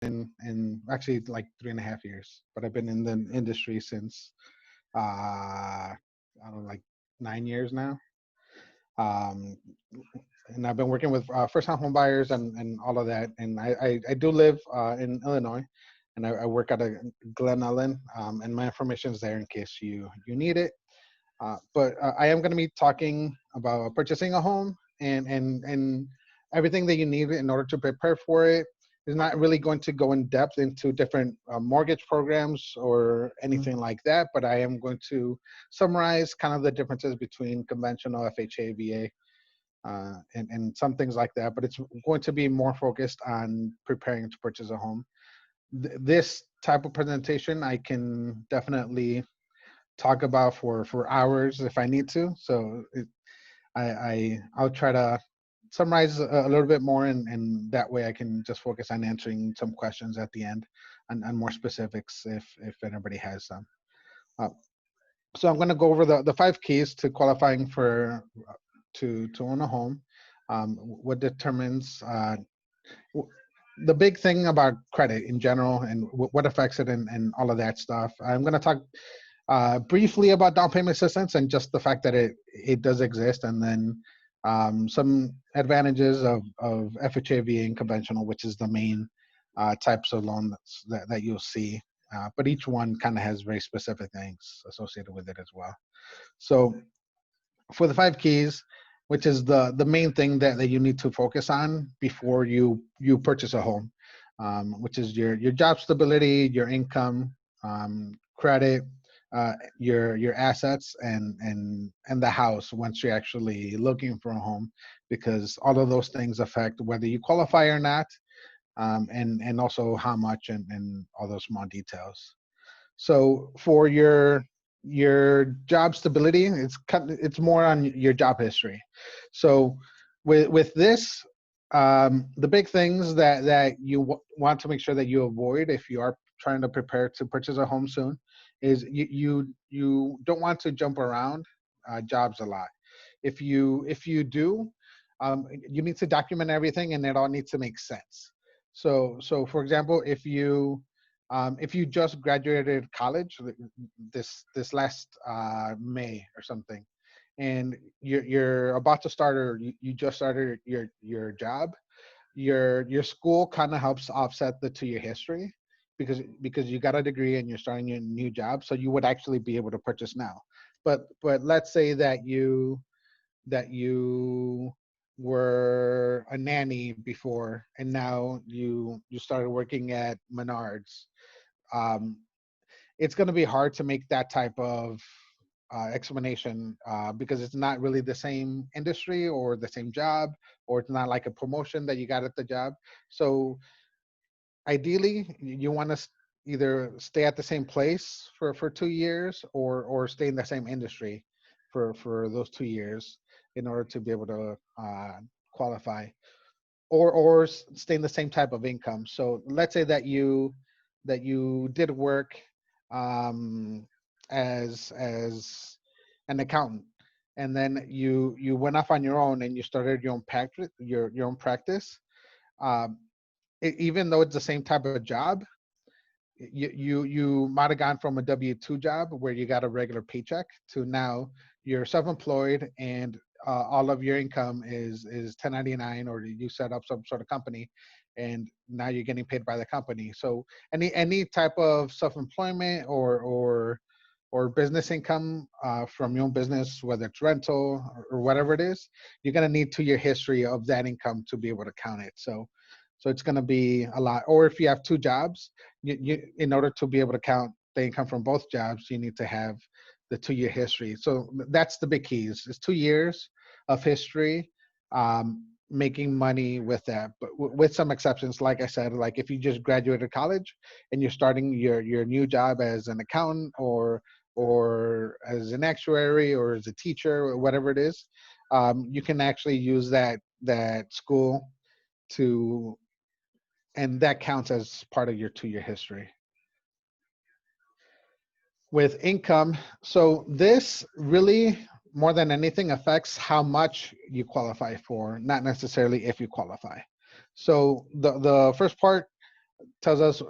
in actually like 3.5 years, but I've been in the industry since I don't know, like 9 years now. Um, and I've been working with first-time home buyers and all of that. And I do live in Illinois, and I work at a Glen Ellen, and my information is there in case you need it. But I am going to be talking about purchasing a home and everything that you need in order to prepare for it. Is not really going to go in depth into different mortgage programs or anything like that, but I am going to summarize kind of the differences between conventional FHA, VA, and some things like that. But it's going to be more focused on preparing to purchase a home. This type of presentation I can definitely talk about for hours if I need to. So I'll try to summarize a little bit more, and that way I can just focus on answering some questions at the end and more specifics if anybody has some. Uh, so I'm going to go over the 5 keys to qualifying for to own a home. What determines the big thing about credit in general and what affects it and all of that stuff. I'm going to talk briefly about down payment assistance and just the fact that it does exist, and then some advantages of FHA, VA, and conventional, which is the main types of loans that you'll see. But each one kind of has very specific things associated with it as well. So for the 5 keys, which is the main thing that you need to focus on before you purchase a home, which is your job stability, your income, credit, your assets, and the house once you're actually looking for a home, because all of those things affect whether you qualify or not, and also how much and all those small details. So for your job stability, it's more on your job history. So with this, the big things that you want to make sure that you avoid if you are trying to prepare to purchase a home soon is you don't want to jump around jobs a lot. If you do, you need to document everything, and it all needs to make sense. So for example, if you just graduated college this last May or something, and you're about to start, or you just started your job, your school kind of helps offset the 2 year history, because you got a degree and you're starting your new job, so you would actually be able to purchase now. But let's say that you were a nanny before, and now you started working at Menards. um, it's going to be hard to make that type of explanation, because it's not really the same industry or the same job, or it's not like a promotion that you got at the job. So ideally, you want to either stay at the same place for 2 years, or stay in the same industry for those 2 years in order to be able to qualify, or stay in the same type of income. So let's say that you did work um, as an accountant, and then you went off on your own and you started your own practice. Your own practice. Um, Even though it's the same type of job, you might have gone from a W-2 job where you got a regular paycheck to now you're self-employed, and all of your income is 1099, or you set up some sort of company, and now you're getting paid by the company. So any type of self-employment or business income from your own business, whether it's rental or whatever it is, you're going to need 2 year history of that income to be able to count it. So it's going to be a lot. Or if you have 2 jobs, in order to be able to count the income from both jobs, you need to have the 2 year history. So that's the big keys. It's 2 years of history, making money with that, but with some exceptions. Like I said, like if you just graduated college and you're starting your new job as an accountant, or as an actuary, or as a teacher, or whatever it is, you can actually use that school to, and that counts as part of your 2 year history. With income, so this really more than anything affects how much you qualify for, not necessarily if you qualify. So the first part, tells us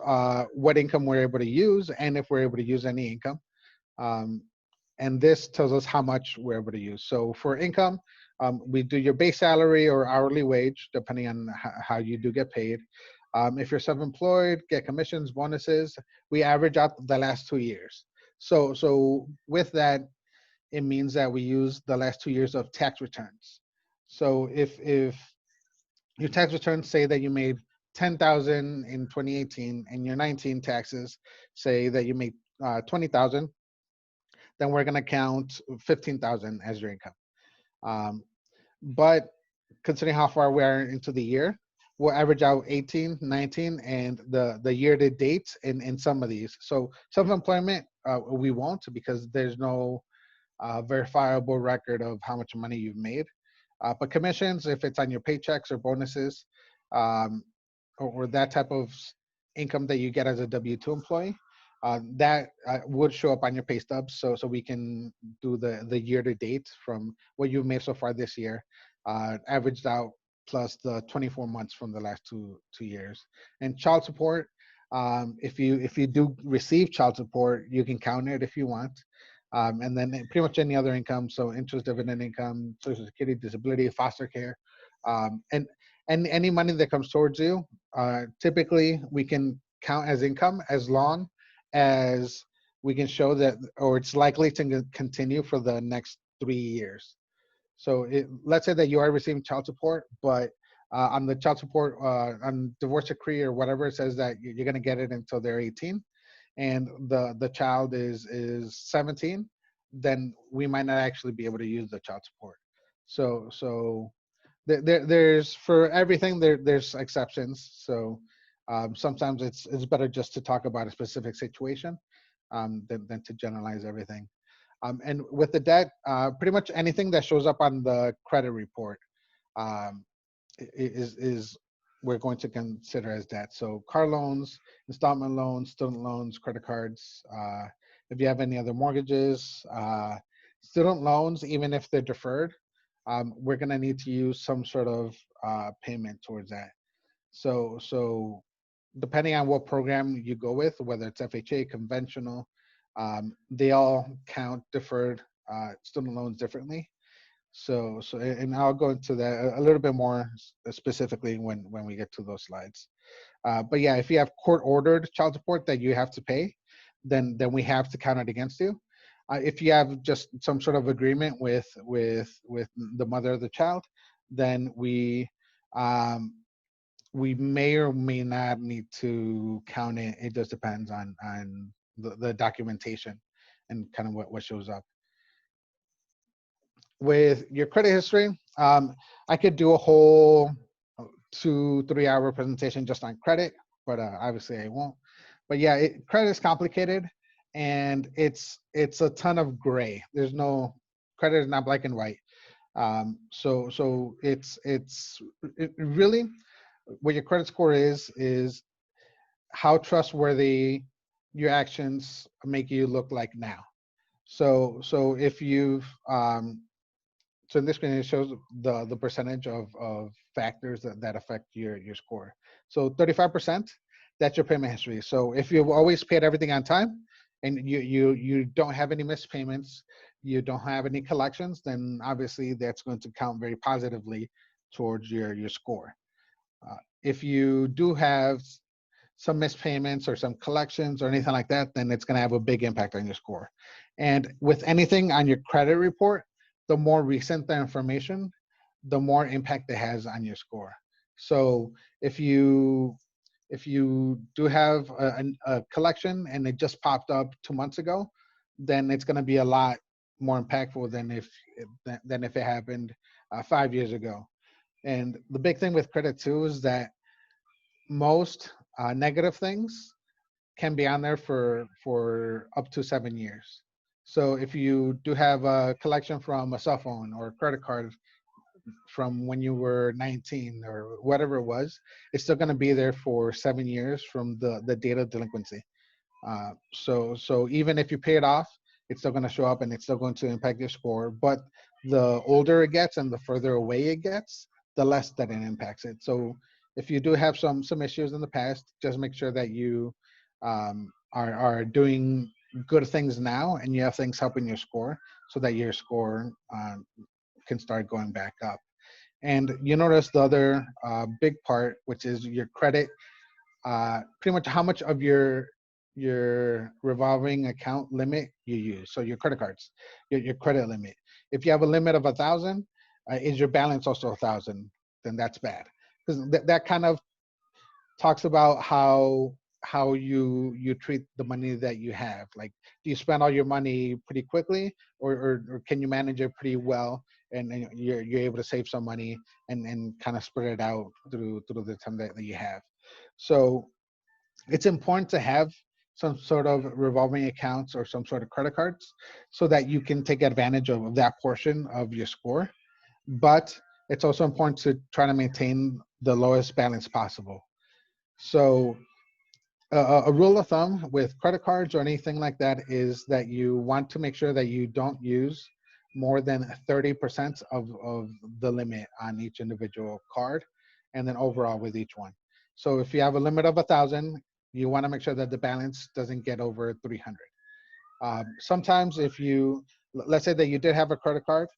what income we're able to use and if we're able to use any income. Um, and this tells us how much we're able to use. So for income, we do your base salary or hourly wage, depending on how you do get paid. If you're self-employed, get commissions, bonuses. We average out the last 2 years. So with that, it means that we use the last 2 years of tax returns. So if your tax returns say that you made 10,000 in 2018 and your 19 taxes say that you made 20,000, then we're going to count 15,000 as your income. Um, but considering how far we are into the year, we'll average out 18, 19, and the year to date in some of these. So self-employment, we won't, because there's no verifiable record of how much money you've made. But commissions, if it's on your paychecks or bonuses, um, or that type of income that you get as a W-2 employee, that would show up on your pay stubs. So we can do the year to date from what you've made so far this year, averaged out plus the 24 months from the last two years. And child support, if you do receive child support, you can count it if you want. And then pretty much any other income, so interest, dividend income, Social Security, disability, foster care, and any money that comes towards you, typically we can count as income as long as we can show that, or it's likely to continue for the next 3 years. So let's say that you are receiving child support, but on the child support, on divorce decree or whatever, it says that you're going to get it until they're 18, and the child is 17, then we might not actually be able to use the child support. So there's for everything there's exceptions. So sometimes it's better just to talk about a specific situation than to generalize everything. And with the debt, pretty much anything that shows up on the credit report um, is we're going to consider as debt. So car loans, installment loans, student loans, credit cards. If you have any other mortgages, student loans, even if they're deferred, we're going to need to use some sort of payment towards that. So depending on what program you go with, whether it's FHA, conventional, they all count deferred student loans differently. And I'll go into that a little bit more specifically when we get to those slides. But yeah, if you have court-ordered child support that you have to pay, then we have to count it against you. If you have just some sort of agreement with the mother of the child, then we may or may not need to count it. It just depends on the documentation and kind of what shows up. With your credit history, I could do a whole 2-3 hour presentation just on credit, but obviously I won't. But yeah, credit is complicated, and it's a ton of gray. There's no credit is not black and white. So it really, what your credit score is how trustworthy your actions make you look like now. So if you've so in this screen, it shows the percentage of factors that affect your score. So 35%, that's your payment history. So if you've always paid everything on time and you don't have any missed payments, you don't have any collections, then obviously that's going to count very positively towards your score. If you do have some missed payments or some collections or anything like that, then it's going to have a big impact on your score. And with anything on your credit report, the more recent the information, the more impact it has on your score. So if you do have a collection and it just popped up 2 months ago, then it's going to be a lot more impactful than if it happened 5 years ago. And the big thing with credit too is that most negative things can be on there for up to 7 years. So if you do have a collection from a cell phone or a credit card from when you were 19 or whatever it was, it's still going to be there for 7 years from the date of delinquency. So even if you pay it off, it's still going to show up and it's still going to impact your score. But the older it gets and the further away it gets, the less that it impacts it. So if you do have some issues in the past, just make sure that you are doing good things now, and you have things helping your score, so that your score can start going back up. And you notice the other big part, which is your credit. Pretty much how much of your revolving account limit you use. So your credit cards, your credit limit. If you have a limit of 1,000, is your balance also 1,000? Then that's bad, because that kind of talks about how you treat the money that you have. Like, do you spend all your money pretty quickly, or can you manage it pretty well, and you're able to save some money, and kind of spread it out through the time that you have. So it's important to have some sort of revolving accounts or some sort of credit cards, so that you can take advantage of that portion of your score. But it's also important to try to maintain the lowest balance possible. So a rule of thumb with credit cards or anything like that is that you want to make sure that you don't use more than 30% of the limit on each individual card, and then overall with each one. So if you have a limit of 1,000, you want to make sure that the balance doesn't get over 300. Sometimes if you, let's say that you did have a credit card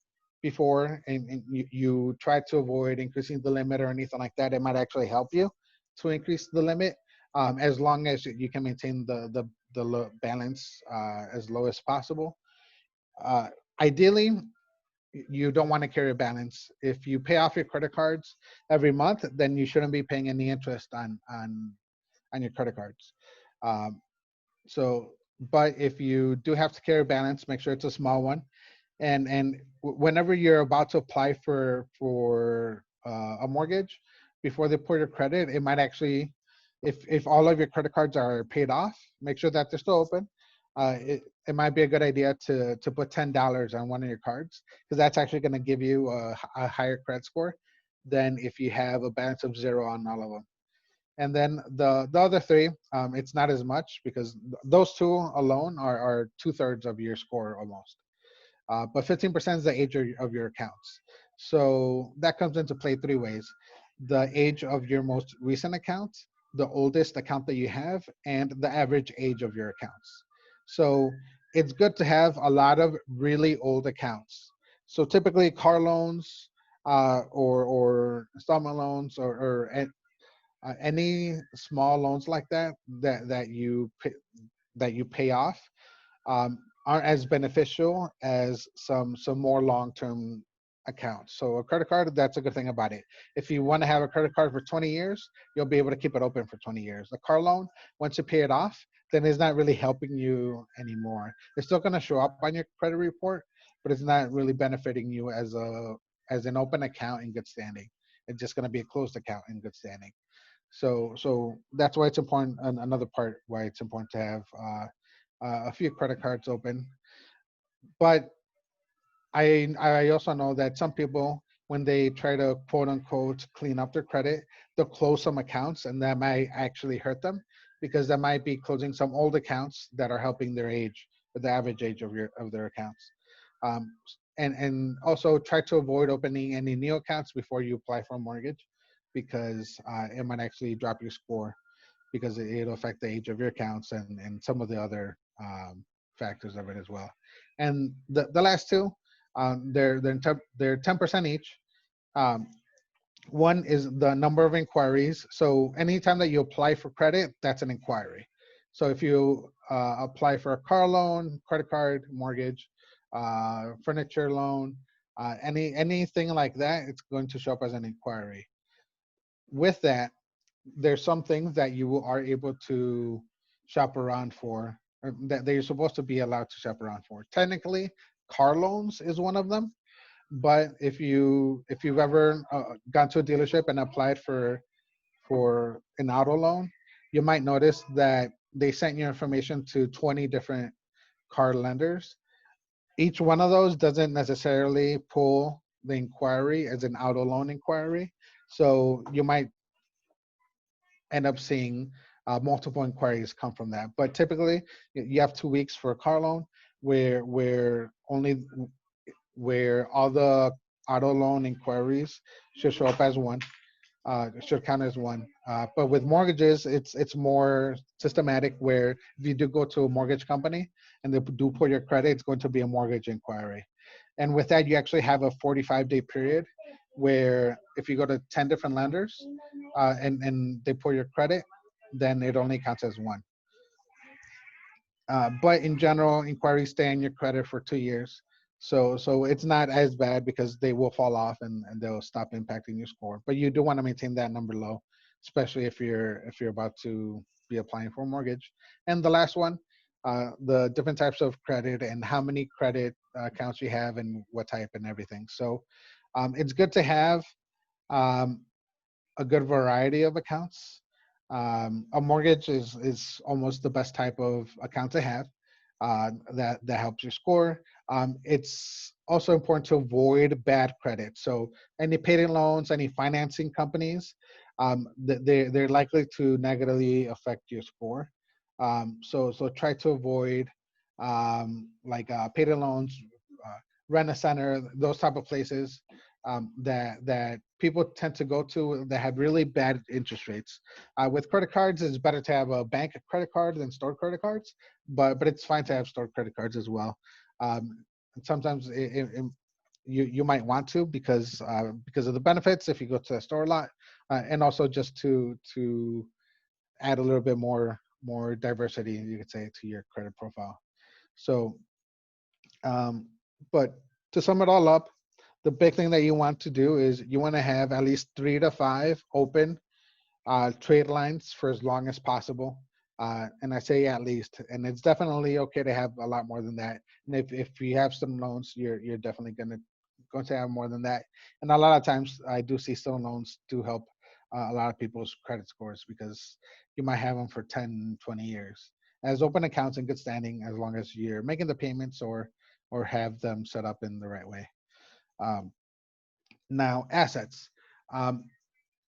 before, and you tried to avoid increasing the limit or anything like that, it might actually help you to increase the limit, as long as you can maintain the balance as low as possible. Uh, Ideally, you don't want to carry a balance. If you pay off your credit cards every month, then you shouldn't be paying any interest on your credit cards. Um, so, but if you do have to carry a balance, make sure it's a small one. And whenever you're about to apply for a mortgage, before they pull your credit, it might actually, if all of your credit cards are paid off, make sure that they're still open. It might be a good idea to put $10 on one of your cards, because that's actually going to give you a higher credit score than if you have a balance of zero on all of them. And then the other three, it's not as much, because those two alone are 2/3 of your score almost. But 15% is the age of your accounts. So that comes into play three ways: the age of your most recent account, the oldest account that you have, and the average age of your accounts. So it's good to have a lot of really old accounts. So typically car loans, or installment loans, or any small loans like that you pay off, aren't as beneficial as some more long-term accounts. So a credit card, that's a good thing about it. If you want to have a credit card for 20 years, you'll be able to keep it open for 20 years. A car loan, once you pay it off, then it's not really helping you anymore. It's still going to show up on your credit report, but it's not really benefiting you as an open account in good standing. It's just going to be a closed account in good standing. So that's why it's important. Another part why it's important to have a few credit cards open. But I also know that some people, when they try to quote unquote clean up their credit, they'll close some accounts, and that might actually hurt them, because that might be closing some old accounts that are helping their age, or the average age of their accounts. Um, and also try to avoid opening any new accounts before you apply for a mortgage, because it might actually drop your score, because it'll affect the age of your accounts, and some of the other factors of it as well. And the last two, they're 10% each. Um, One is the number of inquiries. So anytime that you apply for credit, that's an inquiry. So if you apply for a car loan, credit card, mortgage, furniture loan, anything like that, it's going to show up as an inquiry. With that, there's some things that you are able to shop around for, or that you're supposed to be allowed to shop around for. Technically, car loans is one of them. But if you've ever gone to a dealership and applied for an auto loan, you might notice that they sent your information to 20 different car lenders. Each one of those doesn't necessarily pull the inquiry as an auto loan inquiry. So you might end up seeing multiple inquiries come from that. But typically, you have 2 weeks for a car loan, where all the auto loan inquiries should show up as one. should count as one. But with mortgages, it's more systematic. Where if you do go to a mortgage company and they do pull your credit, it's going to be a mortgage inquiry. And with that, you actually have a 45-day period where if you go to 10 different lenders and they pull your credit, then it only counts as one. But in general, inquiries stay on your credit for 2 years. So it's not as bad because they will fall off and they'll stop impacting your score. But you do want to maintain that number low, especially if you're about to be applying for a mortgage. And the last one, the different types of credit and how many credit accounts you have and what type and everything. So it's good to have um, a good variety of accounts. A mortgage is almost the best type of account to have. That helps your score. It's also important to avoid bad credit. So any payday loans, any financing companies, they're likely to negatively affect your score. So try to avoid like payday loans, uh, rent a center, those type of places that people tend to go to that have really bad interest rates. With credit cards, it's better to have a bank credit card than stored credit cards, but it's fine to have stored credit cards as well. And sometimes you might want to because of the benefits if you go to the store a lot, and also just to add a little bit more diversity, you could say, to your credit profile. So um, but to sum it all up, the big thing that you want to do is you want to have at least 3 to 5 open trade lines for as long as possible. And I say at least, and it's definitely okay to have a lot more than that. And if you have student loans, you're definitely going to have more than that. And a lot of times, I do see student loans do help a lot of people's credit scores because you might have them for 10, 20 years as open accounts in good standing, as long as you're making the payments or have them set up in the right way. Um, Now, assets. Um,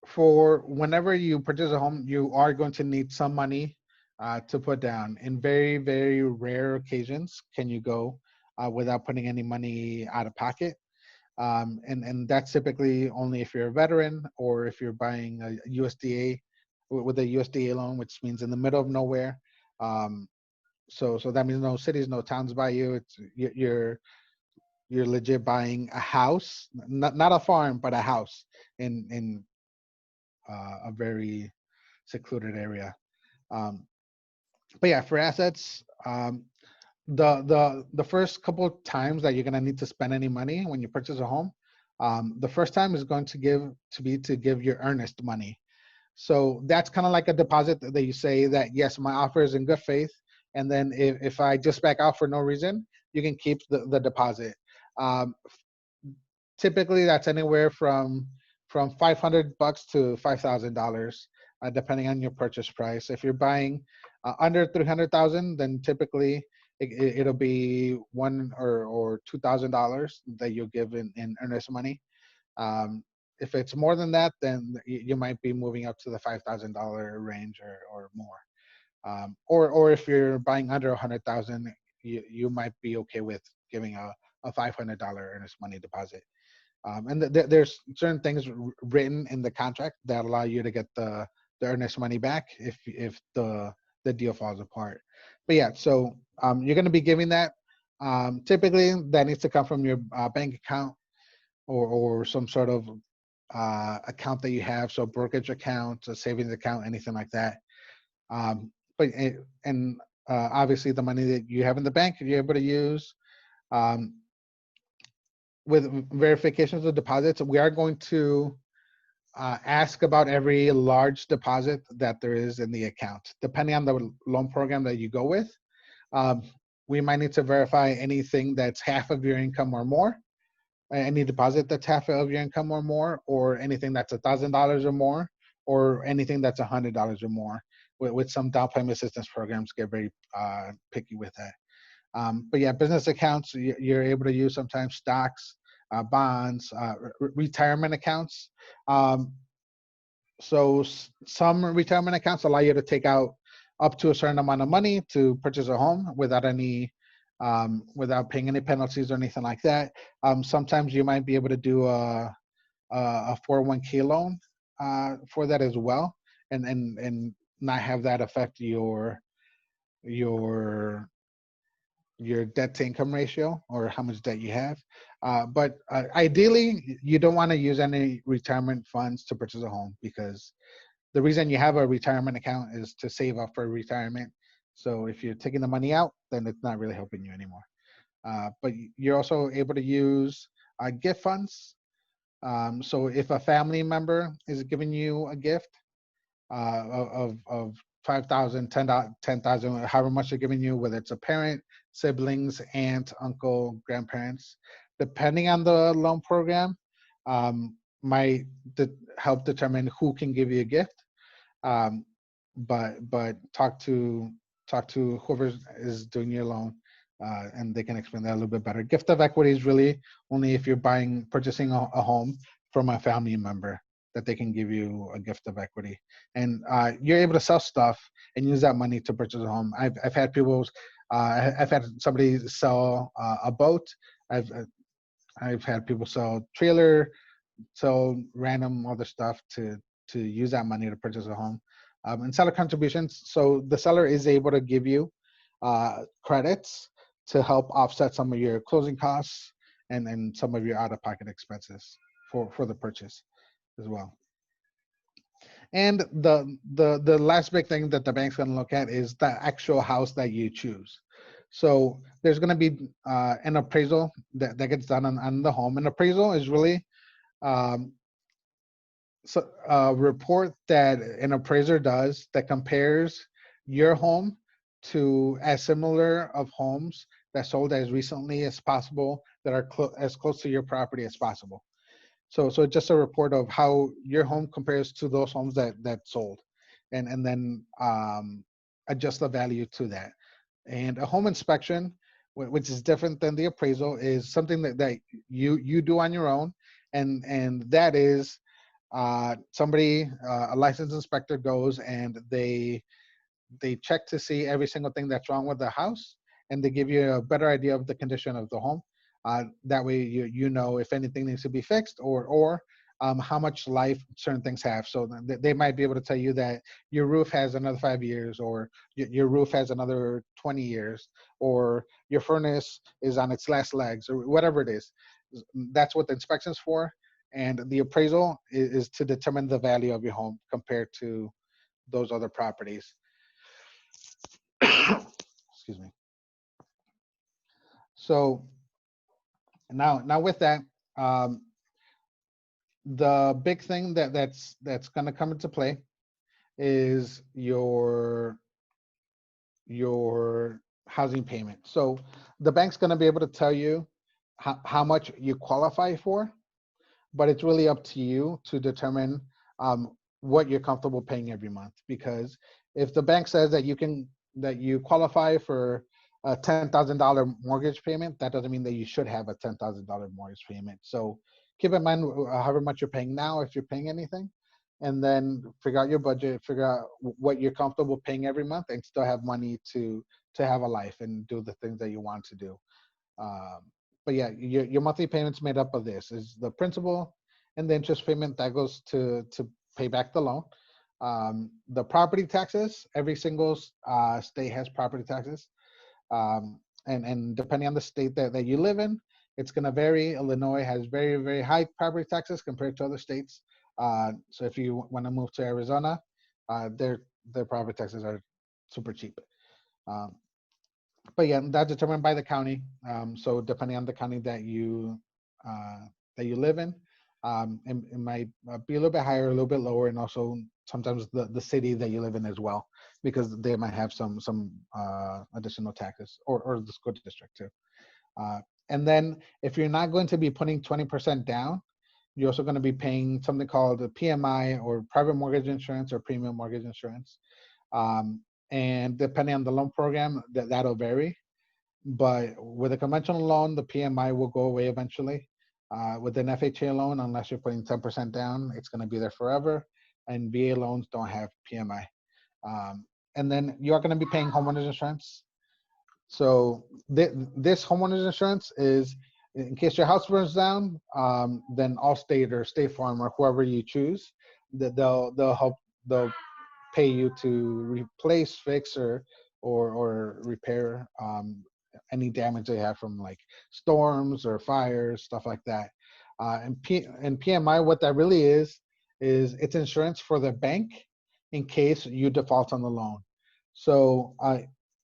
for whenever you purchase a home, you are going to need some money to put down. In very, very rare occasions, can you go without putting any money out of pocket? And that's typically only if you're a veteran or if you're buying a USDA with a USDA loan, which means in the middle of nowhere. Um, so that means no cities, no towns by you. You're legit buying a house, not a farm, but a house in a very secluded area. Um, but yeah, for assets, the first couple of times that you're gonna need to spend any money when you purchase a home, the first time is going to give your earnest money. So that's kind of like a deposit that you say that yes, my offer is in good faith, and then if I just back out for no reason, you can keep the deposit. Um, Typically that's anywhere from $500 to $5,000, depending on your purchase price. If you're buying under 300,000, then typically it'll be one or $2,000 that you'll give in earnest money. If it's more than that, then you might be moving up to the $5,000 range or more. Or if you're buying under 100,000, you might be okay with giving a $500 earnest money deposit. And there's certain things written in the contract that allow you to get the earnest money back if the deal falls apart. But yeah, so you're going to be giving that. Typically, that needs to come from your bank account or some sort of account that you have, so brokerage account, a savings account, anything like that. But and obviously, the money that you have in the bank, you're able to use. Um, with verifications of deposits, we are going to ask about every large deposit that there is in the account. Depending on the loan program that you go with, um, we might need to verify anything that's half of your income or more, any deposit that's half of your income or more, or anything that's $1,000 or more, or anything that's $100 or more. With some down payment assistance programs, get very picky with that. But yeah, business accounts, you're able to use sometimes stocks, bonds, retirement accounts. Um, so some retirement accounts allow you to take out up to a certain amount of money to purchase a home without paying any penalties or anything like that. Sometimes you might be able to do a 401k loan for that as well, and not have that affect your your debt to income ratio or how much debt you have. But ideally, you don't want to use any retirement funds to purchase a home, because the reason you have a retirement account is to save up for retirement. So if you're taking the money out, then it's not really helping you anymore. But you're also able to use gift funds. So if a family member is giving you a gift of 5,000, 10,000, however much they're giving you, whether it's a parent, siblings, aunt, uncle, grandparents, depending on the loan program, might help determine who can give you a gift. Um, but talk to whoever is doing your loan, and they can explain that a little bit better. Gift of equity is really only if you're purchasing a home from a family member, that they can give you a gift of equity, and you're able to sell stuff and use that money to purchase a home. I've had people, I've had somebody sell a boat. I've I've had people sell trailer, sell random other stuff to use that money to purchase a home. And seller contributions. So the seller is able to give you credits to help offset some of your closing costs and some of your out-of-pocket expenses for the purchase as well. And the last big thing that the bank's going to look at is the actual house that you choose. So there's going to be an appraisal that gets done on the home. An appraisal is really um, so a report that an appraiser does that compares your home to as similar of homes that sold as recently as possible, that are as close to your property as possible. So just a report of how your home compares to those homes that sold, and then adjust the value to that. And a home inspection, which is different than the appraisal, is something that you do on your own, and that is somebody, a licensed inspector goes and they check to see every single thing that's wrong with the house, and they give you a better idea of the condition of the home. That way you know if anything needs to be fixed, or how much life certain things have. So they might be able to tell you that your roof has another 5 years, or your roof has another 20 years, or your furnace is on its last legs, or whatever it is. That's what the inspection's for. And the appraisal is to determine the value of your home compared to those other properties. Excuse me. So now with that, um, the big thing that's going to come into play is your housing payment. So the bank's going to be able to tell you how much you qualify for, but it's really up to you to determine what you're comfortable paying every month. Because if the bank says that you qualify for a $10,000 mortgage payment, that doesn't mean that you should have a $10,000 mortgage payment. So keep in mind however much you're paying now, if you're paying anything, and then figure out your budget, figure out what you're comfortable paying every month, and still have money to have a life and do the things that you want to do. Um, but yeah, your monthly payments made up of this is the principal and the interest payment that goes to pay back the loan. The property taxes, every single state has property taxes. And depending on the state that you live in, it's going to vary. Illinois has very, very high property taxes compared to other states. So if you want to move to Arizona, their property taxes are super cheap. Um, but yeah, that's determined by the county. So depending on the county that you live in, it might be a little bit higher, a little bit lower, and also sometimes the city that you live in as well, because they might have some additional taxes, or the school district too. And then if you're not going to be putting 20% down, you're also going to be paying something called a PMI, or private mortgage insurance, or premium mortgage insurance. And depending on the loan program, that'll vary. But with a conventional loan, the PMI will go away eventually. With an FHA loan, unless you're putting 10% down, it's going to be there forever. And VA loans don't have PMI. And then you are going to be paying homeowners insurance. So this homeowners insurance is in case your house burns down, then Allstate or State Farm or whoever you choose, they'll pay you to replace, fix, or repair any damage they have from like storms or fires, stuff like that. And PMI, what that really is it's insurance for the bank in case you default on the loan. So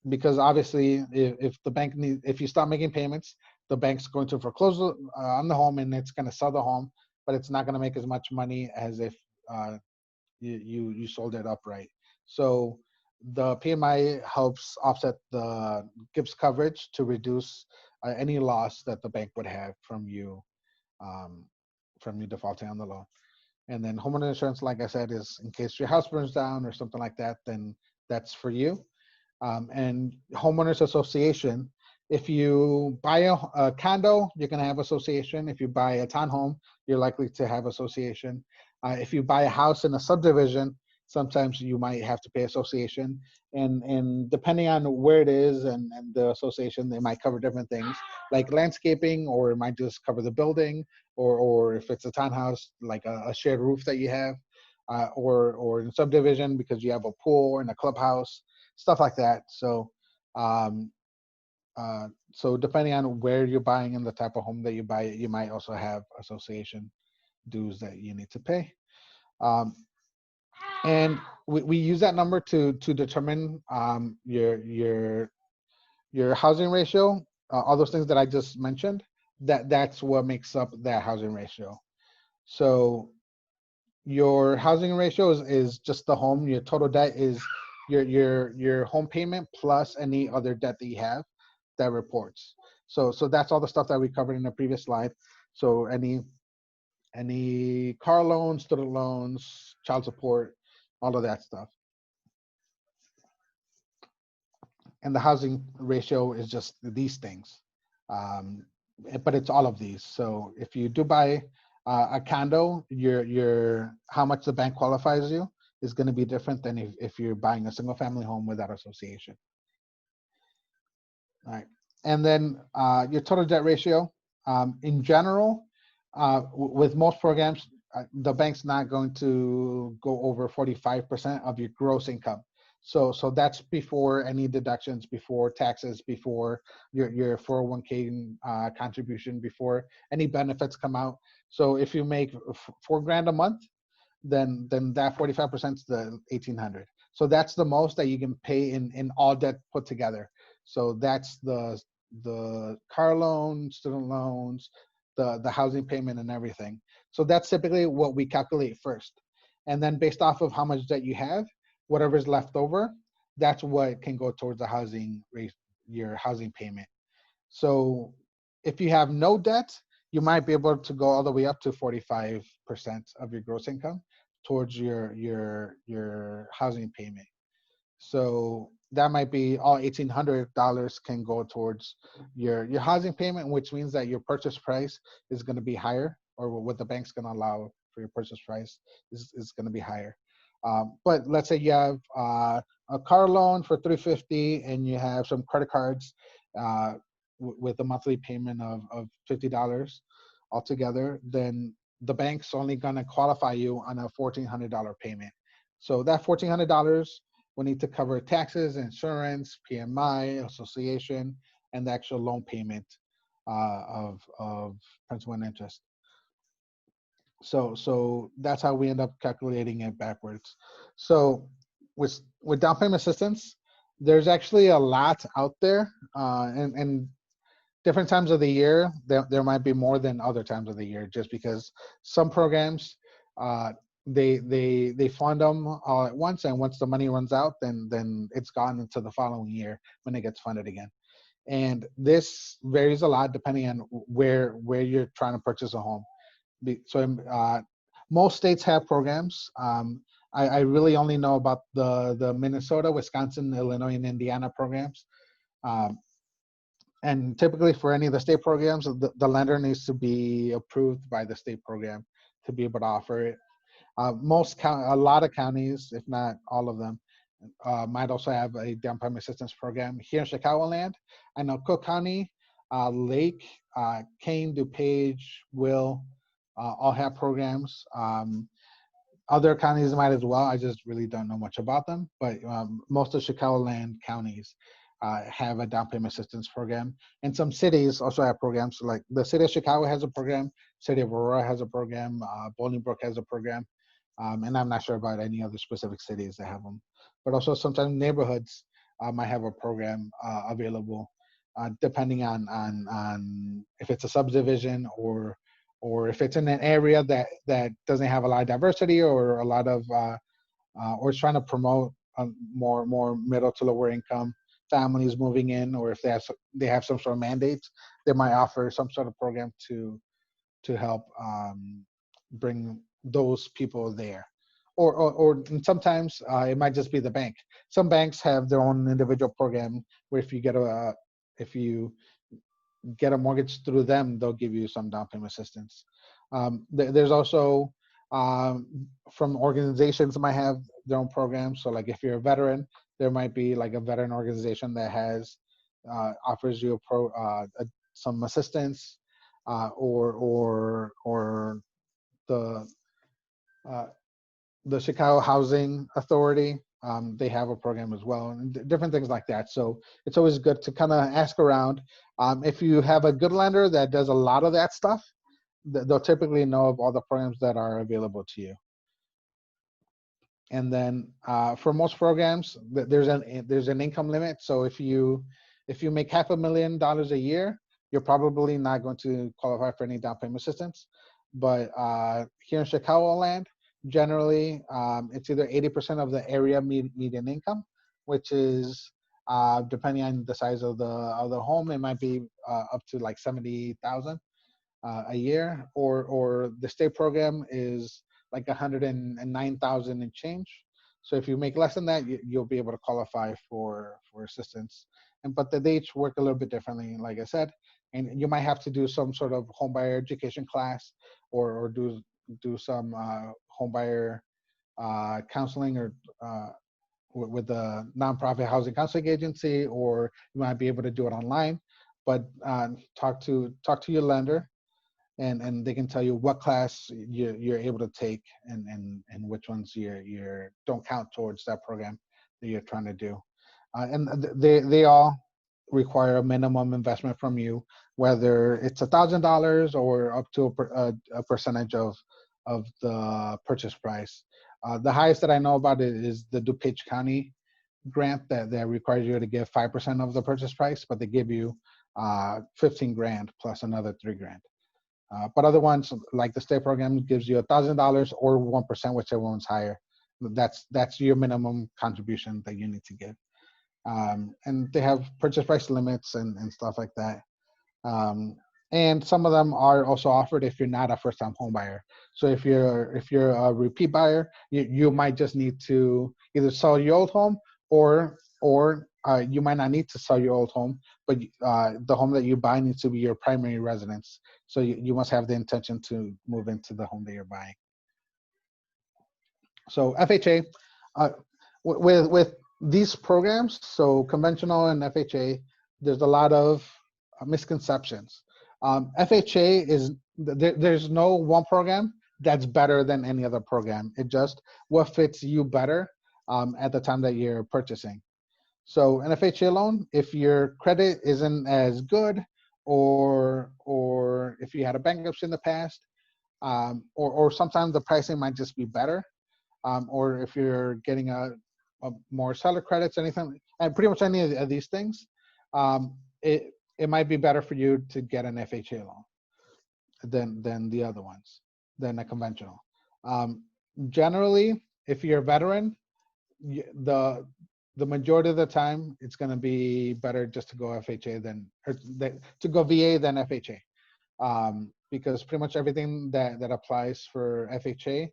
because obviously if the bank if you stop making payments, the bank's going to foreclose on the home and it's going to sell the home, but it's not going to make as much money as if uh, you sold it upright. So the PMI helps offset the gives coverage to reduce any loss that the bank would have um, from you defaulting on the loan. And then homeowner insurance, like I said, is in case your house burns down or something like that, then that's for you. And homeowners association, if you buy a condo, you're going to have association. If you buy a townhome, you're likely to have association. If you buy a house in a subdivision, sometimes you might have to pay association. And depending on where it is and the association, they might cover different things like landscaping, or it might just cover the building, or if it's a townhouse, like a shared roof that you have, or in subdivision because you have a pool and a clubhouse, stuff like that. Um, so depending on where you're buying and the type of home that you buy, you might also have association dues that you need to pay. Um, and we use that number to determine your housing ratio. All those things that I just mentioned, that's what makes up that housing ratio. So your housing ratio is just the home. Your total debt is your home payment plus any other debt that you have that reports. So that's all the stuff that we covered in the previous slide. So any car loans, student loans, child support, all of that stuff. And the housing ratio is just these things. Um, but it's all of these. So if you do buy a condo, your how much the bank qualifies you is going to be different than if you're buying a single family home without association. All right. And then your total debt ratio, in general, with most programs, the bank's not going to go over 45% of your gross income. So that's before any deductions, before taxes, before your 401k contribution, before any benefits come out. So if you make $4,000 a month, then that 45% is the 1,800. So that's the most that you can pay in all debt put together. So that's the car loan, student loans, the housing payment, and everything. So that's typically what we calculate first. And then based off of how much debt you have, whatever's left over, that's what can go towards the housing rate, your housing payment. So if you have no debt, you might be able to go all the way up to 45% of your gross income towards your housing payment. So that might be all $1,800 can go towards your housing payment, which means that your purchase price is going to be higher, or what the bank's going to allow for your purchase price is going to be higher. But let's say you have a car loan for $350 and you have some credit cards with a monthly payment of $50 altogether, then the bank's only going to qualify you on a $1,400 payment. So that $1,400 will need to cover taxes, insurance, PMI, association, and the actual loan payment of principal and interest. So that's how we end up calculating it backwards. So with down payment assistance, there's actually a lot out there, and different times of the year, there might be more than other times of the year, just because some programs, they fund them all at once, and once the money runs out, then it's gone into the following year when it gets funded again. And this varies a lot depending on where you're trying to purchase a home. So most states have programs. I really only know about the Minnesota, Wisconsin, Illinois, and Indiana programs. Um, and typically for any of the state programs, the lender needs to be approved by the state program to be able to offer it. A lot of counties, if not all of them, might also have a down payment assistance program. Here in Chicagoland, I know Cook County, Lake, Kane, DuPage, Will, all have programs. other counties might as well. I just really don't know much about them. But most of Chicagoland counties have a down payment assistance program, and some cities also have programs. Like the city of Chicago has a program, city of Aurora has a program, Bolingbrook has a program, and I'm not sure about any other specific cities that have them. But also sometimes neighborhoods might have a program available, depending on if it's a subdivision or if it's in an area that doesn't have a lot of diversity or a lot of or is trying to promote more middle to lower income families moving in, or if they have some sort of mandates, they might offer some sort of program to help bring those people there. Or and sometimes it might just be the bank. Some banks have their own individual program where if you get a mortgage through them, they'll give you some down payment assistance. There's also from organizations might have their own programs. So like if you're a veteran, there might be like a veteran organization that has offers you some assistance, or the uh, the Chicago Housing Authority. They have a program as well, and different things like that. So it's always good to kind of ask around. If you have a good lender that does a lot of that stuff, they'll typically know of all the programs that are available to you. And then for most programs, there's an income limit. So if you make $500,000 a year, you're probably not going to qualify for any down payment assistance. But here in Chicagoland, generally it's either 80% of the area median income, which is depending on the size of the home, it might be up to like 70,000 a year, or the state program is like 109,000 and change. So if you make less than that, you'll be able to qualify for assistance. But the dates work a little bit differently, like I said, and you might have to do some sort of homebuyer education class, or do some homebuyer counseling, or with the nonprofit housing counseling agency, or you might be able to do it online. But talk to your lender, and they can tell you what class you're able to take, and which ones you don't count towards that program that you're trying to do. And they all require a minimum investment from you, whether it's $1,000 or up to a percentage of the purchase price. The highest that I know about it is the DuPage County grant that requires you to give 5% of the purchase price, but they give you 15 grand plus another 3 grand. But other ones, like the state program, gives you $1,000 or 1%, whichever one's higher. That's your minimum contribution that you need to give. And they have purchase price limits and stuff like that. And some of them are also offered if you're not a first-time home buyer. So if you're a repeat buyer, you might just need to either sell your old home, or you might not need to sell your old home, but the home that you buy needs to be your primary residence. So you must have the intention to move into the home that you're buying. So FHA, with these programs, so conventional and FHA, there's a lot of misconceptions. FHA is, there's no one program that's better than any other program. It just what fits you better at the time that you're purchasing. So an FHA loan, if your credit isn't as good, or if you had a bankruptcy in the past, or sometimes the pricing might just be better, or if you're getting a more seller credits, anything, and pretty much any of these things, it might be better for you to get an FHA loan than the other ones, than a conventional. Generally, if you're a veteran, the majority of the time, it's going to be better just to go FHA to go VA than FHA, because pretty much everything that applies for FHA,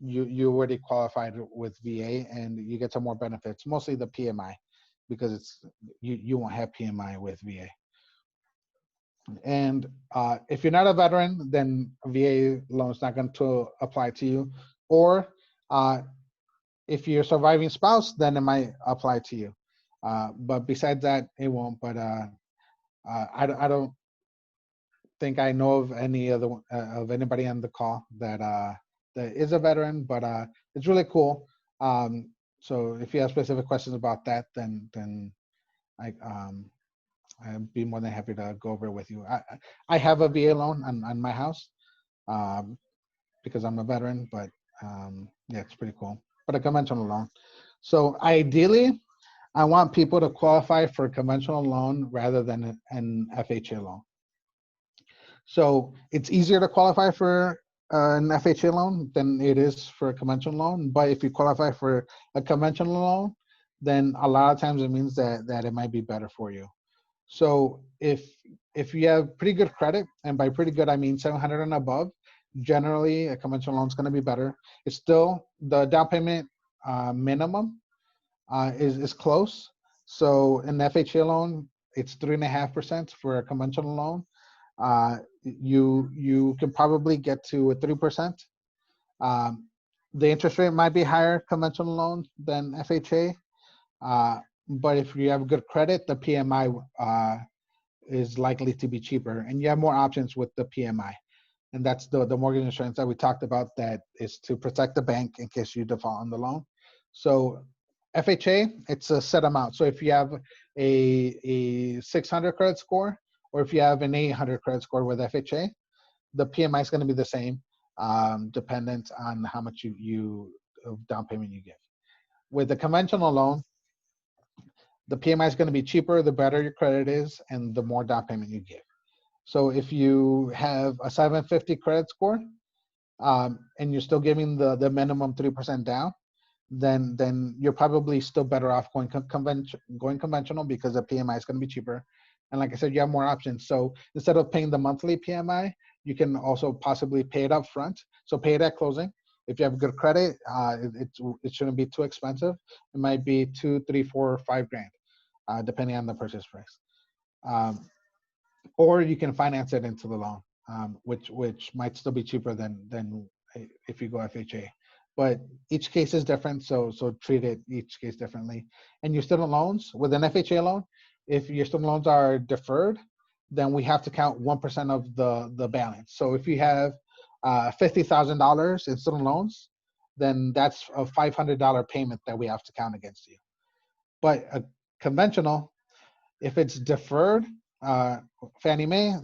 you already qualified with VA, and you get some more benefits, mostly the PMI, because you won't have PMI with VA. And if you're not a veteran, then VA loan is not going to apply to you. Or if you're a surviving spouse, then it might apply to you. But besides that, it won't. But I don't think I know of any other of anybody on the call that that is a veteran, but it's really cool. So if you have specific questions about that, then I I'd be more than happy to go over it with you. I have a VA loan on my house, um, because I'm a veteran, but yeah, it's pretty cool. But a conventional loan. So ideally, I want people to qualify for a conventional loan rather than an FHA loan. So it's easier to qualify for an FHA loan than it is for a conventional loan. But if you qualify for a conventional loan, then a lot of times it means that it might be better for you. So if you have pretty good credit, and by pretty good I mean 700 and above, generally a conventional loan is going to be better. It's still the down payment minimum is close. So an FHA loan, it's 3.5% for a conventional loan. You can probably get to a 3%. Um, the interest rate might be higher conventional loan than FHA, uh, but if you have good credit, the PMI is likely to be cheaper, and you have more options with the PMI. And that's the mortgage insurance that we talked about, that is to protect the bank in case you default on the loan. So FHA, it's a set amount. So if you have a 600 credit score, or if you have an 800 credit score with FHA, the PMI is going to be the same, dependent on how much you down payment you give. With the conventional loan, the PMI is going to be cheaper the better your credit is and the more down payment you give. So if you have a 750 credit score, and you're still giving the minimum 3% down, then you're probably still better off going conventional, because the PMI is going to be cheaper. And like I said, you have more options. So instead of paying the monthly PMI, you can also possibly pay it up front. So pay it at closing. If you have good credit, it shouldn't be too expensive. It might be 2, 3, 4, 5 grand, depending on the purchase price. Um, or you can finance it into the loan, which might still be cheaper than if you go FHA. But each case is different, so treat it each case differently. And your student loans with an FHA loan, if your student loans are deferred, then we have to count 1% of the balance. So if you have $50,000 in student loans, then that's a $500 payment that we have to count against you. But a conventional, if it's deferred, uh, Fannie Mae,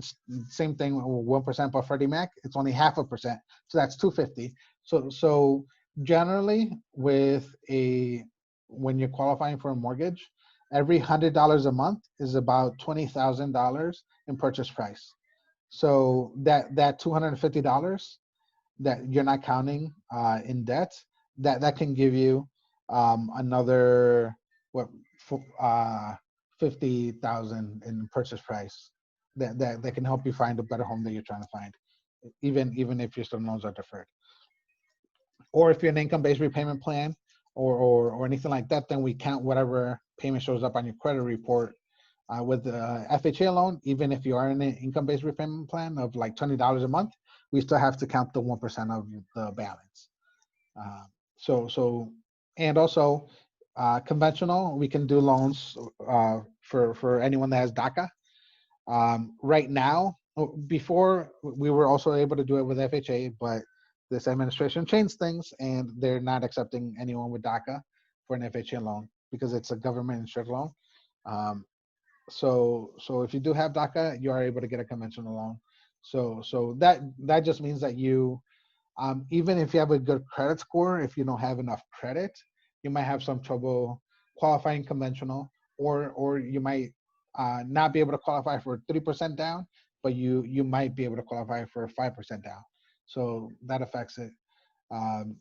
same thing, 1%, but Freddie Mac, it's only 0.5%. So that's 250. So generally, when you're qualifying for a mortgage, every $100 a month is about $20,000 in purchase price. So that $250 that you're not counting in debt, that can give you another what uh, 50,000 in purchase price, that can help you find a better home that you're trying to find, even if your student loans are deferred. Or if you're an income-based repayment plan, or anything like that, then we count whatever payment shows up on your credit report. With the FHA loan, even if you are in an income-based repayment plan of like $20 a month, we still have to count the 1% of the balance. Uh, and also conventional, we can do loans for anyone that has DACA. Right now, before we were also able to do it with FHA, but this administration changed things, and they're not accepting anyone with DACA for an FHA loan because it's a government insured loan. Um, so if you do have DACA, you are able to get a conventional loan. So that just means that you, even if you have a good credit score, if you don't have enough credit, you might have some trouble qualifying conventional, or you might not be able to qualify for 3% down, but you might be able to qualify for 5% down. So that affects it. Um,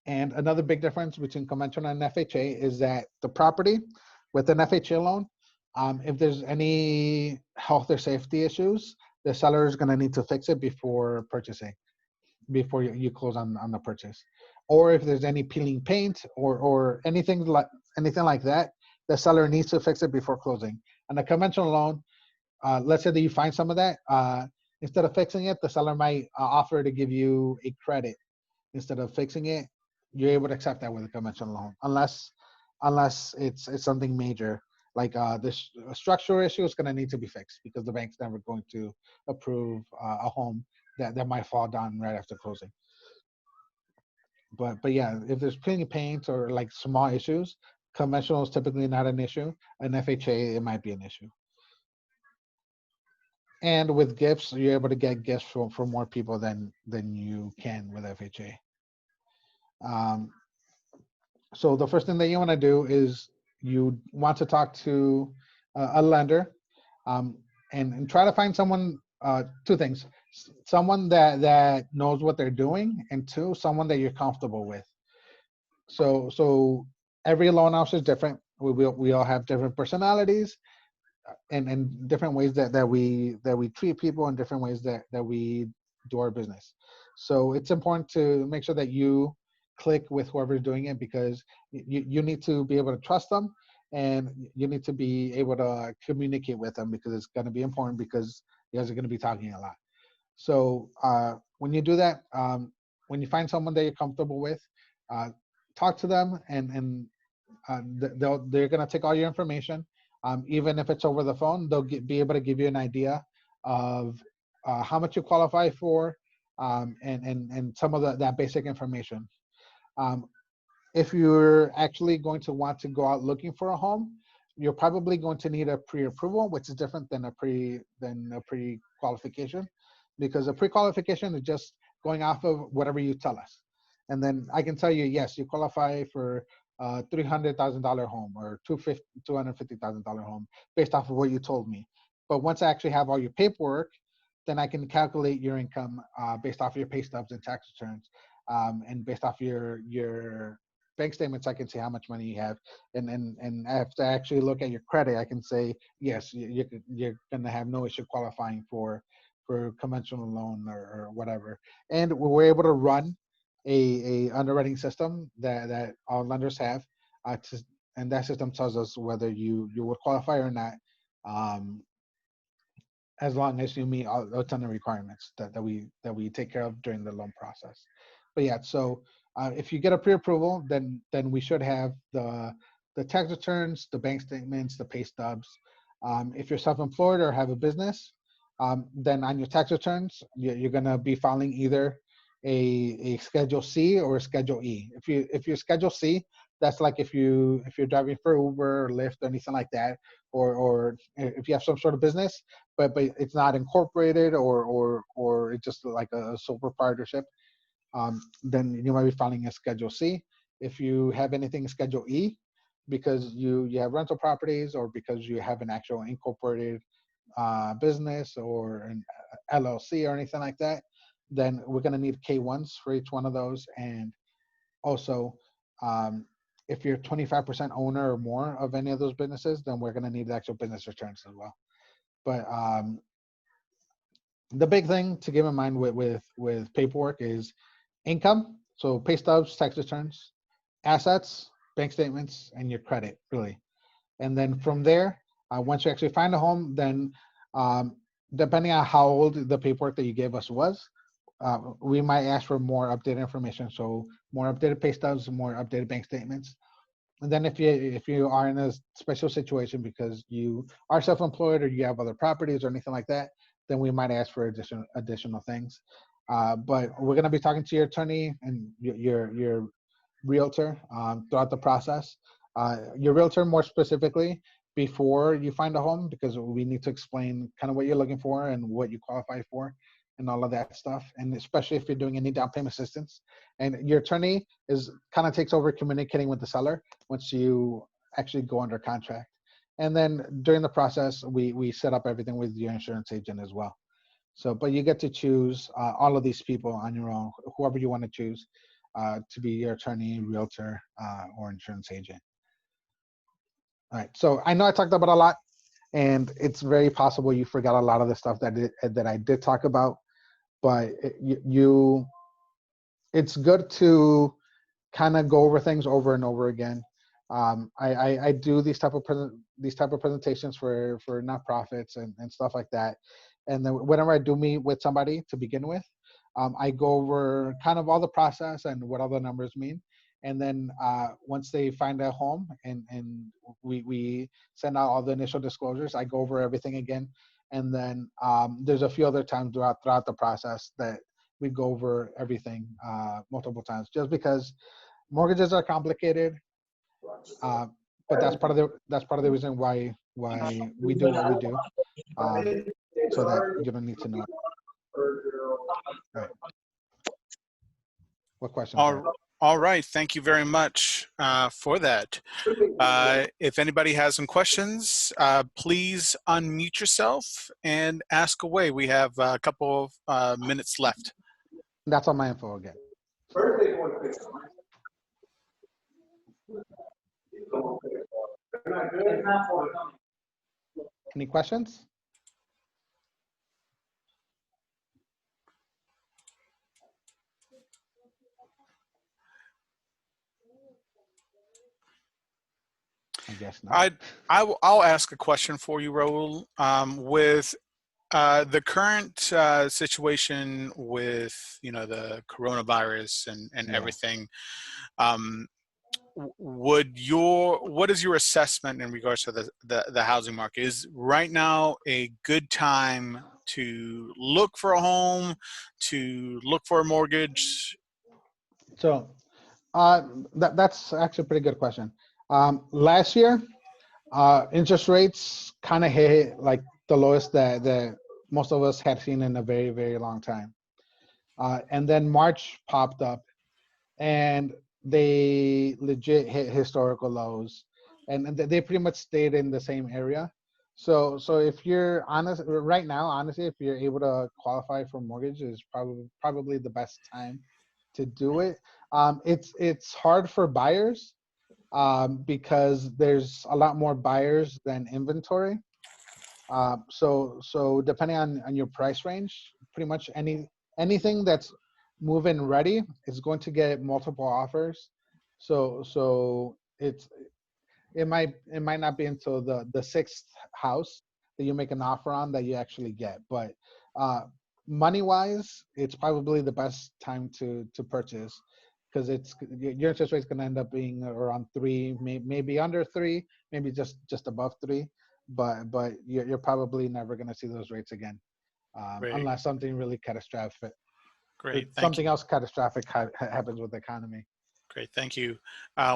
and another big difference between conventional and FHA is that the property with an FHA loan, if there's any health or safety issues, the seller is going to need to fix it before purchasing, before you close on the purchase. Or if there's any peeling paint or anything like that, the seller needs to fix it before closing. On a conventional loan, let's say that you find some of that, instead of fixing it, the seller might offer to give you a credit instead of fixing it. You're able to accept that with a conventional loan, unless it's something major, like this structural issue is going to need to be fixed because the bank's never going to approve a home that might fall down right after closing. But yeah, if there's plenty of paint or like small issues, conventional is typically not an issue. An FHA, it might be an issue. And with gifts, you're able to get gifts from more people than you can with FHA. Um, so the first thing that you want to do is you want to talk to a lender, um, and try to find someone. Two things: someone that knows what they're doing, and two, someone that you're comfortable with. So every loan officer is different. We all have different personalities, and different ways that we treat people, and different ways that we do our business. So it's important to make sure that you click with whoever's doing it, because you need to be able to trust them, and you need to be able to communicate with them, because it's going to be important, because you guys are going to be talking a lot. So when you do that, when you find someone that you're comfortable with, uh, talk to them, and they're going to take all your information. Even if it's over the phone, they'll be able to give you an idea of how much you qualify for, and some of that basic information. Um, if you're actually going to want to go out looking for a home, you're probably going to need a pre-approval, which is different than a pre-qualification, because a pre-qualification is just going off of whatever you tell us, and then I can tell you, yes, you qualify for a $300,000 home, or $250,000 home, based off of what you told me. But once I actually have all your paperwork, then I can calculate your income based off of your pay stubs and tax returns, and based off your bank statements, I can see how much money you have, and after I actually look at your credit, I can say yes, you're going to have no issue qualifying for conventional loan, or whatever. And we're able to run a underwriting system that all lenders have, to, and that system tells us whether you would qualify or not. Um, as long as you meet a ton of requirements that we take care of during the loan process. But yeah, so if you get a pre-approval, then we should have the tax returns, the bank statements, the pay stubs. If you're self-employed or have a business, then on your tax returns, you're gonna be filing either a Schedule C or a Schedule E. If you're Schedule C, that's like if you're driving for Uber or Lyft or anything like that, or if you have some sort of business, but it's not incorporated, or it's just like a sole proprietorship, then you might be filing a Schedule C. If you have anything Schedule E, because you have rental properties, or because you have an actual incorporated business, or an LLC or anything like that, then we're going to need K1s for each one of those. And also, um, if you're 25% owner or more of any of those businesses, then we're going to need the actual business returns as well. But the big thing to keep in mind with paperwork is income, so pay stubs, tax returns, assets, bank statements, and your credit, really. And then from there, once you actually find a home, then um, depending on how old the paperwork that you gave us was, we might ask for more updated information. So more updated pay stubs, more updated bank statements. And then if you are in a special situation because you are self-employed, or you have other properties or anything like that, then we might ask for additional things. But we're going to be talking to your attorney and your realtor throughout the process. Your realtor more specifically before you find a home, because we need to explain kind of what you're looking for and what you qualify for and all of that stuff. And especially if you're doing any down payment assistance. And your attorney is kind of takes over communicating with the seller once you actually go under contract. And then during the process, we set up everything with your insurance agent as well. So, but you get to choose all of these people on your own, whoever you want to choose to be your attorney, realtor, or insurance agent. All right. So I know I talked about a lot, and it's very possible you forgot a lot of the stuff that I did talk about. But it's good to kind of go over things over and over again. I do these type of presentations for nonprofits and stuff like that. And then whenever I do meet with somebody to begin with, I go over kind of all the process and what all the numbers mean. And then once they find a home and we send out all the initial disclosures, I go over everything again. And then there's a few other times throughout the process that we go over everything multiple times, just because mortgages are complicated. Uh, but that's part of the reason why we do what we do, so that you don't need to know. All right. What question? All right. Thank you very much for that. If anybody has some questions, please unmute yourself and ask away. We have a couple of minutes left. That's on my info again. Any questions? I guess not. I'll ask a question for you, Raul. With the current situation with the coronavirus and everything, what is your assessment in regards to the housing market? Is right now a good time to look for a home, to look for a mortgage? So that's actually a pretty good question. Last year, interest rates kind of hit like the lowest that most of us had seen in a very, very long time. And then March popped up, and they legit hit historical lows, and they pretty much stayed in the same area. So if you're honest right now, honestly, if you're able to qualify for mortgage, is probably the best time to do it. It's hard for buyers because there's a lot more buyers than inventory. So depending on your price range, pretty much anything that's move-in ready is going to get multiple offers. So it might not be until the sixth house that you make an offer on that you actually get. But money wise, it's probably the best time to purchase, because your interest rate is going to end up being around 3, maybe under 3, maybe just above 3. But you're probably never going to see those rates again, unless something really catastrophic. Great. Something else catastrophic happens with the economy. Great, thank you.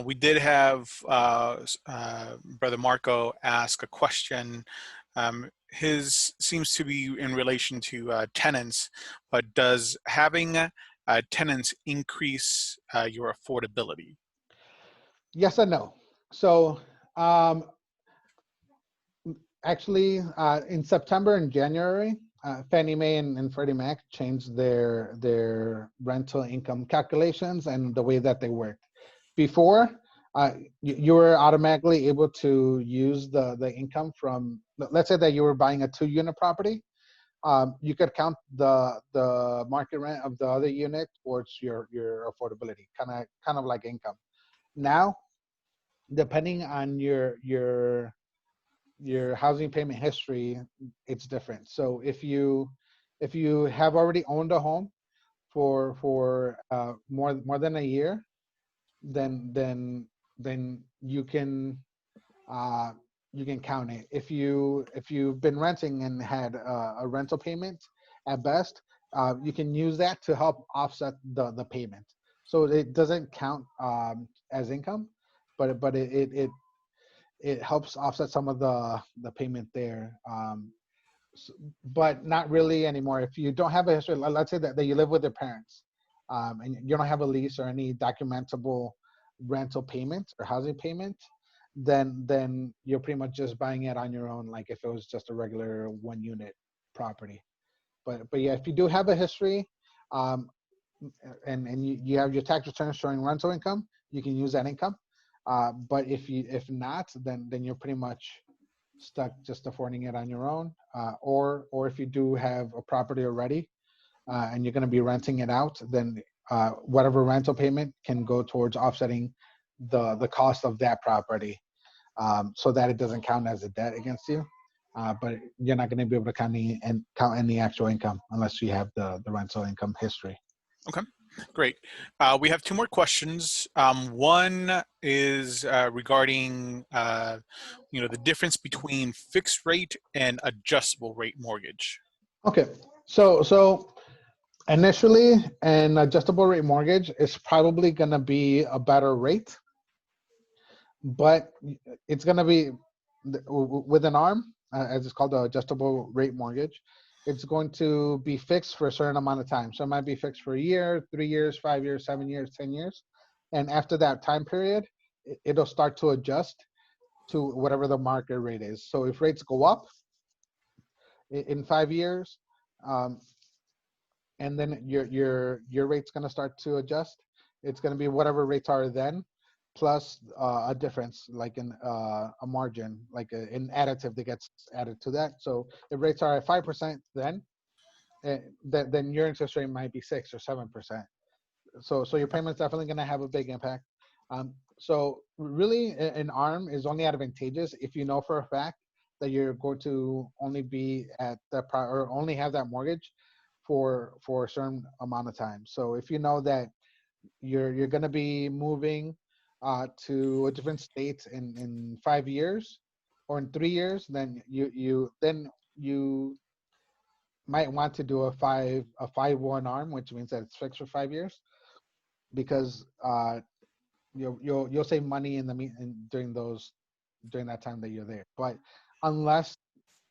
We did have Brother Marco ask a question. His seems to be in relation to tenants, but does having tenants increase your affordability? Yes and no. So actually, in September and January, Fannie Mae and Freddie Mac changed their rental income calculations and the way that they worked. Before, you were automatically able to use the income from, let's say that you were buying a 2-unit property. You could count the market rent of the other unit towards your affordability, kind of like income. Now, depending on your housing payment history, it's different. So if you have already owned a home for more than a year, then you can count it. If you've been renting and had a rental payment at best, you can use that to help offset the payment. So it doesn't count as income, but it helps offset some of the payment there. But not really anymore. If you don't have a history, let's say that you live with your parents, and you don't have a lease or any documentable rental payment or housing payment, then you're pretty much just buying it on your own, like if it was just a regular 1-unit property. But yeah, if you do have a history, and you have your tax returns showing rental income, you can use that income. But if not, then you're pretty much stuck just affording it on your own. Or if you do have a property already, and you're going to be renting it out, then whatever rental payment can go towards offsetting the cost of that property, so that it doesn't count as a debt against you. But you're not going to be able to count any actual income unless you have the rental income history. Okay, great. We have 2 more questions. One is regarding the difference between fixed rate and adjustable rate mortgage. Okay, so Initially, an adjustable rate mortgage is probably going to be a better rate, but it's going to be with an arm, as it's called, the adjustable rate mortgage. It's going to be fixed for a certain amount of time. So it might be fixed for a year, 3 years, 5 years, 7 years, 10 years, and after that time period, it'll start to adjust to whatever the market rate is. So if rates go up in 5 years, um, and then your rate's going to start to adjust. It's going to be whatever rates are then, plus a difference, like in a margin, like an additive that gets added to that. So if rates are at 5%, then your interest rate might be 6 or 7%. So your payment's definitely going to have a big impact. So really, an arm is only advantageous if you know for a fact that you're going to only be at the or only have that mortgage for a certain amount of time. So if you know that you're going to be moving to a different state in 5 years or in 3 years, then you might want to do a 5-1 arm, which means that it's fixed for 5 years, because you'll save money during that time that you're there. But unless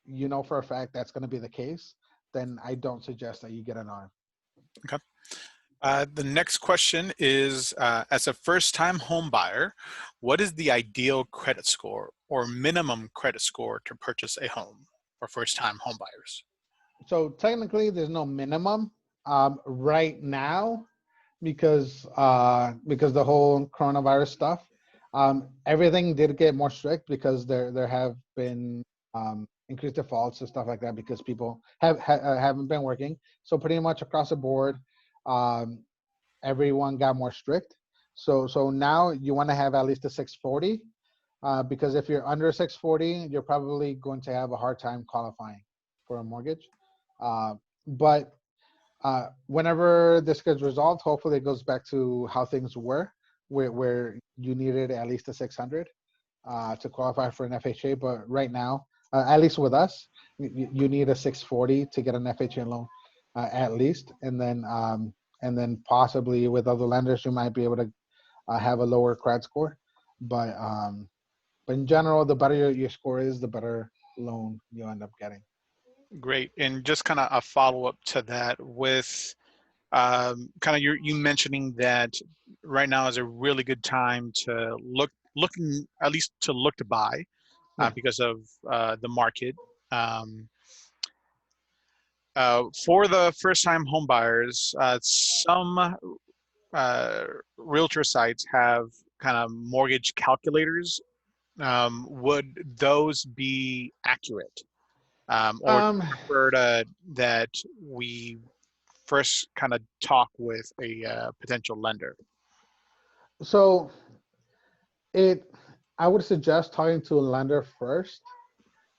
you know for a fact that's going to be the case, then I don't suggest that you get an arm. Okay. The next question is, as a first-time home buyer, what is the ideal credit score or minimum credit score to purchase a home for first-time home buyers? So technically, there's no minimum right now, because the whole coronavirus stuff. Everything did get more strict because there have been increased defaults and stuff like that because people haven't been working. So pretty much across the board, um, everyone got more strict. So now you want to have at least a 640, because if you're under 640, you're probably going to have a hard time qualifying for a mortgage. Uh, but whenever this gets resolved, hopefully it goes back to how things were, where you needed at least a 600 to qualify for an FHA. But right now, at least with us, you need a 640 to get an FHA loan, at least, and then possibly with other lenders, you might be able to have a lower credit score. But in general, the better your score is, the better loan you end up getting. Great. And just kind of a follow-up to that with kind of you mentioning that right now is a really good time to looking at least to look to buy Yeah. because of the market. Um, for the first-time home buyers, some uh, realtor sites have kind of mortgage calculators. Would those be accurate? Or do Um, you prefer that we first kind of talk with a potential lender? so it, I would suggest talking to a lender first,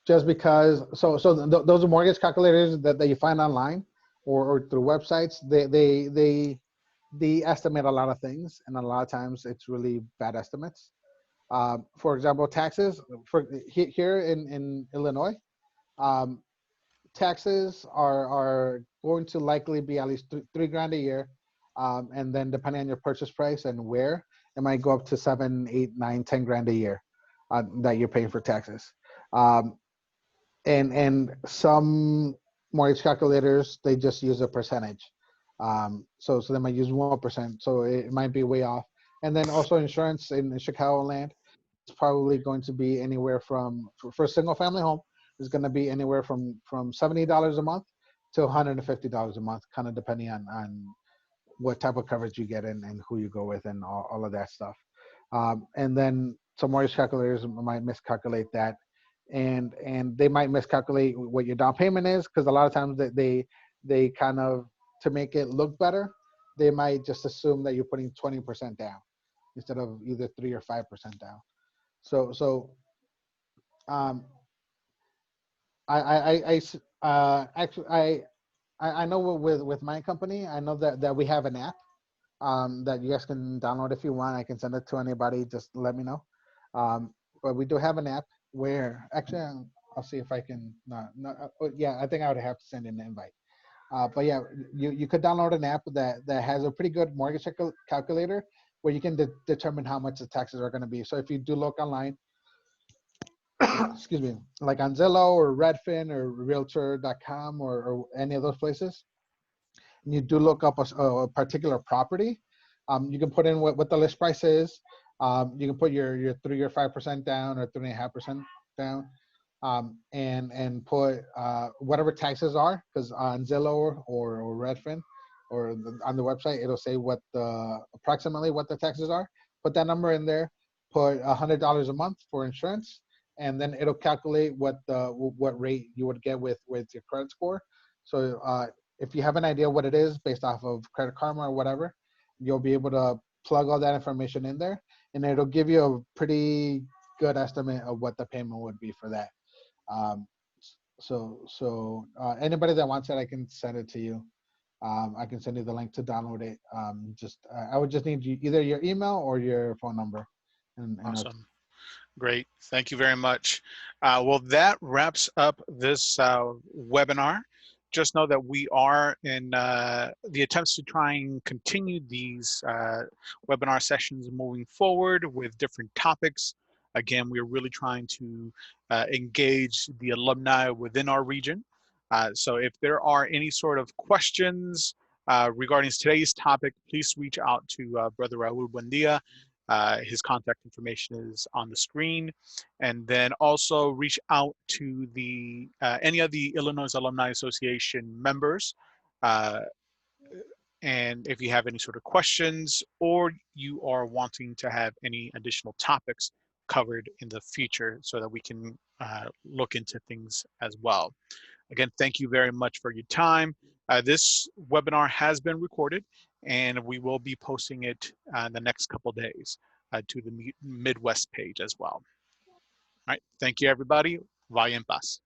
just because. Those are mortgage calculators that you find online or through websites. They estimate a lot of things, and a lot of times it's really bad estimates. For example, taxes for here in Illinois. Um, Taxes are going to likely be at least 3 grand a year, and then depending on your purchase price and where, it might go up to 7, 8, 9, 10 grand a year that you're paying for taxes. Um, and some mortgage calculators, they just use a percentage. So they might use 1%, so it might be way off. And then also insurance in Chicagoland, it's probably going to be anywhere from, for a single family home, is going to be anywhere from $70 a month to $150 a month, kind of depending on what type of coverage you get and who you go with and all of that stuff. And then some mortgage calculators might miscalculate that, and they might miscalculate what your down payment is, because a lot of times they kind of, to make it look better, they might just assume that you're putting 20% down instead of either 3 or 5% down. So um, actually I know with my company, I know that we have an app that you guys can download if you want. I can send it to anybody. Just let me know. But we do have an app where actually I'll see if I can. Yeah, I think I would have to send an invite. But yeah, you could download an app that has a pretty good mortgage calculator where you can determine how much the taxes are going to be. So if you do look online, excuse me, like on Zillow or Redfin or Realtor.com or any of those places, and you do look up a particular property, you can put in what the list price is. You can put your 3 or 5% down or 3.5% down, and put whatever taxes are, because on Zillow or Redfin or on the website, it'll say what the approximately what the taxes are. Put that number in there. Put $100 a month for insurance, and then it'll calculate what rate you would get with your credit score. So if you have an idea what it is based off of Credit Karma or whatever, you'll be able to plug all that information in there, and it'll give you a pretty good estimate of what the payment would be for that. Um, so anybody that wants it, I can send it to you. I can send you the link to download it. I would just need either your email or your phone number. And Awesome. Great. Thank you very much. Well, that wraps up this webinar. Just know that we are in the attempts to try and continue these webinar sessions moving forward with different topics. Again, we're really trying to engage the alumni within our region. So if there are any sort of questions regarding today's topic, please reach out to Brother Raul Buendia. His contact information is on the screen. And then also reach out to the any of the Illinois Alumni Association members. Uh, and if you have any sort of questions or you are wanting to have any additional topics covered in the future so that we can look into things as well. Again, thank you very much for your time. This webinar has been recorded and we will be posting it in the next couple of days to the Midwest page as well. All right, thank you everybody. Vaya en paz.